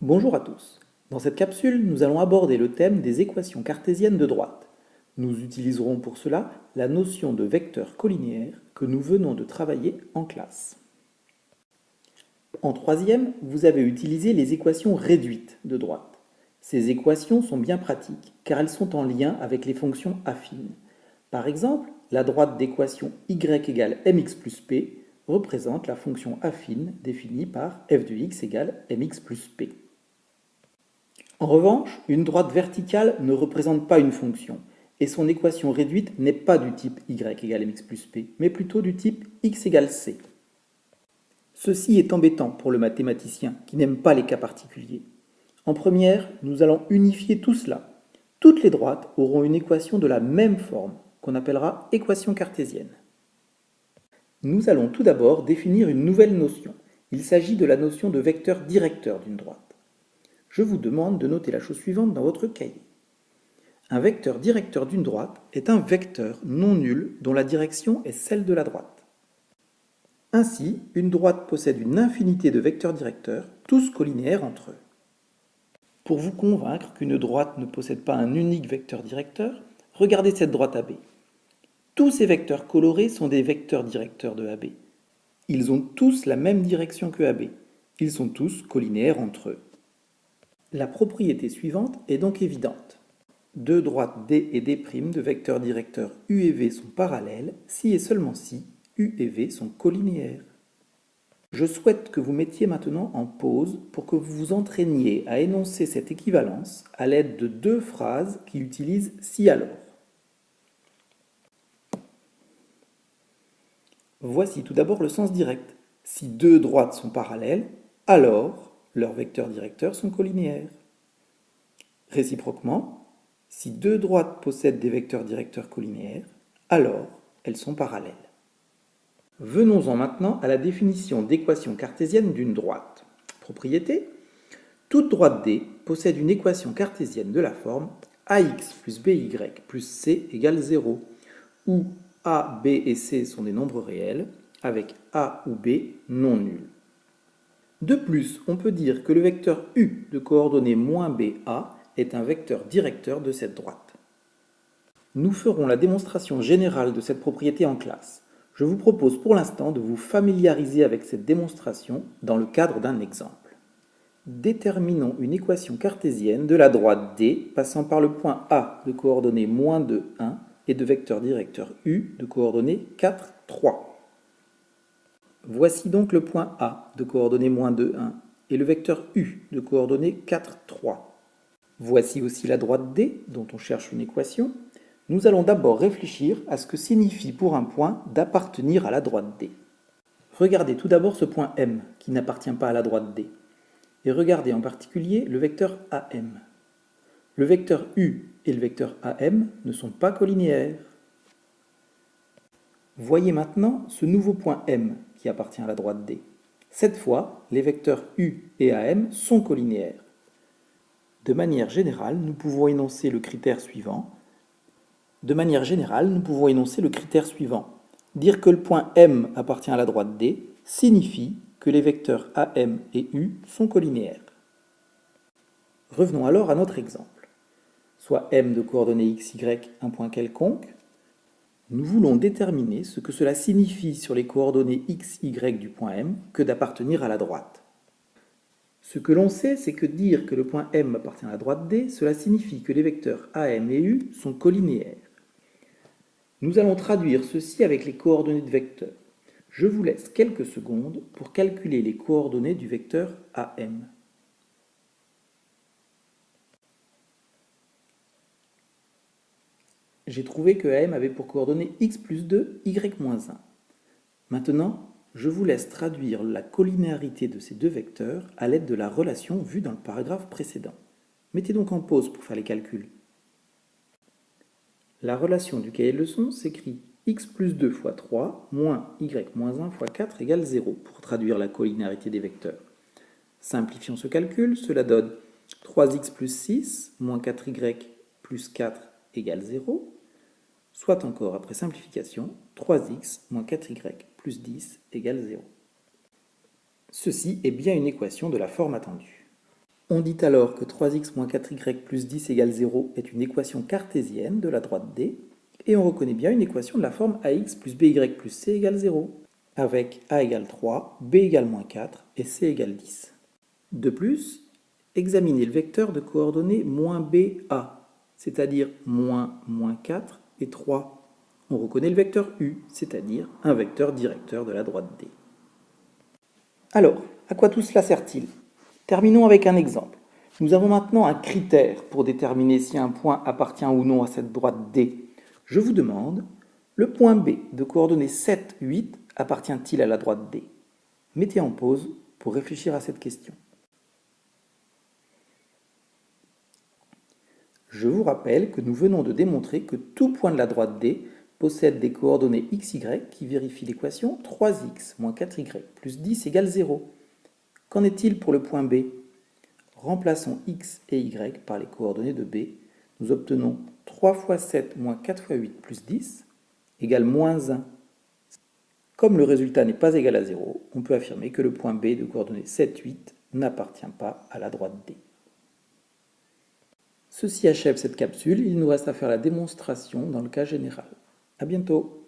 Bonjour à tous. Dans cette capsule, nous allons aborder le thème des équations cartésiennes de droite. Nous utiliserons pour cela la notion de vecteur collinéaire que nous venons de travailler en classe. En troisième, vous avez utilisé les équations réduites de droite. Ces équations sont bien pratiques car elles sont en lien avec les fonctions affines. Par exemple, la droite d'équation y égale mx plus p représente la fonction affine définie par f de x égale mx plus p. En revanche, une droite verticale ne représente pas une fonction, et son équation réduite n'est pas du type y égale mx plus p, mais plutôt du type x égale c. Ceci est embêtant pour le mathématicien qui n'aime pas les cas particuliers. En première, nous allons unifier tout cela. Toutes les droites auront une équation de la même forme, qu'on appellera équation cartésienne. Nous allons tout d'abord définir une nouvelle notion. Il s'agit de la notion de vecteur directeur d'une droite. Je vous demande de noter la chose suivante dans votre cahier. Un vecteur directeur d'une droite est un vecteur non nul dont la direction est celle de la droite. Ainsi, une droite possède une infinité de vecteurs directeurs, tous collinéaires entre eux. Pour vous convaincre qu'une droite ne possède pas un unique vecteur directeur, regardez cette droite AB. Tous ces vecteurs colorés sont des vecteurs directeurs de AB. Ils ont tous la même direction que AB. Ils sont tous collinéaires entre eux. La propriété suivante est donc évidente. Deux droites D et D' de vecteurs directeurs U et V sont parallèles si et seulement si U et V sont collinéaires. Je souhaite que vous mettiez maintenant en pause pour que vous vous entraîniez à énoncer cette équivalence à l'aide de deux phrases qui utilisent si alors. Voici tout d'abord le sens direct. Si deux droites sont parallèles, alors leurs vecteurs directeurs sont collinéaires. Réciproquement, si deux droites possèdent des vecteurs directeurs collinéaires, alors elles sont parallèles. Venons-en maintenant à la définition d'équation cartésienne d'une droite. Propriété: toute droite D possède une équation cartésienne de la forme ax plus by plus c égale 0, où a, b et c sont des nombres réels, avec a ou b non nuls. De plus, on peut dire que le vecteur u de coordonnées moins ba est un vecteur directeur de cette droite. Nous ferons la démonstration générale de cette propriété en classe. Je vous propose pour l'instant de vous familiariser avec cette démonstration dans le cadre d'un exemple. Déterminons une équation cartésienne de la droite D passant par le point A de coordonnées moins 2, 1 et de vecteur directeur U de coordonnées 4, 3. Voici donc le point A de coordonnées moins 2, 1 et le vecteur U de coordonnées 4, 3. Voici aussi la droite D dont on cherche une équation. Nous allons d'abord réfléchir à ce que signifie pour un point d'appartenir à la droite D. Regardez tout d'abord ce point M qui n'appartient pas à la droite D. Et regardez en particulier le vecteur AM. Le vecteur U et le vecteur AM ne sont pas collinéaires. Voyez maintenant ce nouveau point M qui appartient à la droite D. Cette fois, les vecteurs U et AM sont collinéaires. De manière générale, nous pouvons énoncer le critère suivant. Dire que le point M appartient à la droite D signifie que les vecteurs AM et U sont collinéaires. Revenons alors à notre exemple. Soit M de coordonnées x, y, un point quelconque, nous voulons déterminer ce que cela signifie sur les coordonnées x, y du point M que d'appartenir à la droite. Ce que l'on sait, c'est que dire que le point M appartient à la droite D, cela signifie que les vecteurs AM et U sont collinéaires. Nous allons traduire ceci avec les coordonnées de vecteurs. Je vous laisse quelques secondes pour calculer les coordonnées du vecteur AM. J'ai trouvé que AM avait pour coordonnées x plus 2, y moins 1. Maintenant, je vous laisse traduire la collinéarité de ces deux vecteurs à l'aide de la relation vue dans le paragraphe précédent. Mettez donc en pause pour faire les calculs. La relation du cahier de leçon s'écrit x plus 2 fois 3 moins y moins 1 fois 4 égale 0 pour traduire la collinéarité des vecteurs. Simplifions ce calcul, cela donne 3x plus 6 moins 4y plus 4 égale 0, soit encore après simplification, 3x moins 4y plus 10 égale 0. Ceci est bien une équation de la forme attendue. On dit alors que 3x moins 4y plus 10 égale 0 est une équation cartésienne de la droite D, et on reconnaît bien une équation de la forme ax plus by plus c égale 0, avec a égale 3, b égale moins 4 et c égale 10. De plus, examinez le vecteur de coordonnées moins ba, c'est-à-dire moins 4 et 3. On reconnaît le vecteur u, c'est-à-dire un vecteur directeur de la droite D. Alors, à quoi tout cela sert-il? Terminons avec un exemple. Nous avons maintenant un critère pour déterminer si un point appartient ou non à cette droite D. Je vous demande, le point B de coordonnées 7, 8 appartient-il à la droite D? Mettez en pause pour réfléchir à cette question. Je vous rappelle que nous venons de démontrer que tout point de la droite D possède des coordonnées xy qui vérifient l'équation 3x moins 4y plus 10 égale 0. Qu'en est-il pour le point B? Remplaçons x et y par les coordonnées de B. Nous obtenons 3 fois 7 moins 4 fois 8 plus 10 égale moins 1. Comme le résultat n'est pas égal à 0, on peut affirmer que le point B de coordonnées 7, 8 n'appartient pas à la droite D. Ceci achève cette capsule, il nous reste à faire la démonstration dans le cas général. À bientôt.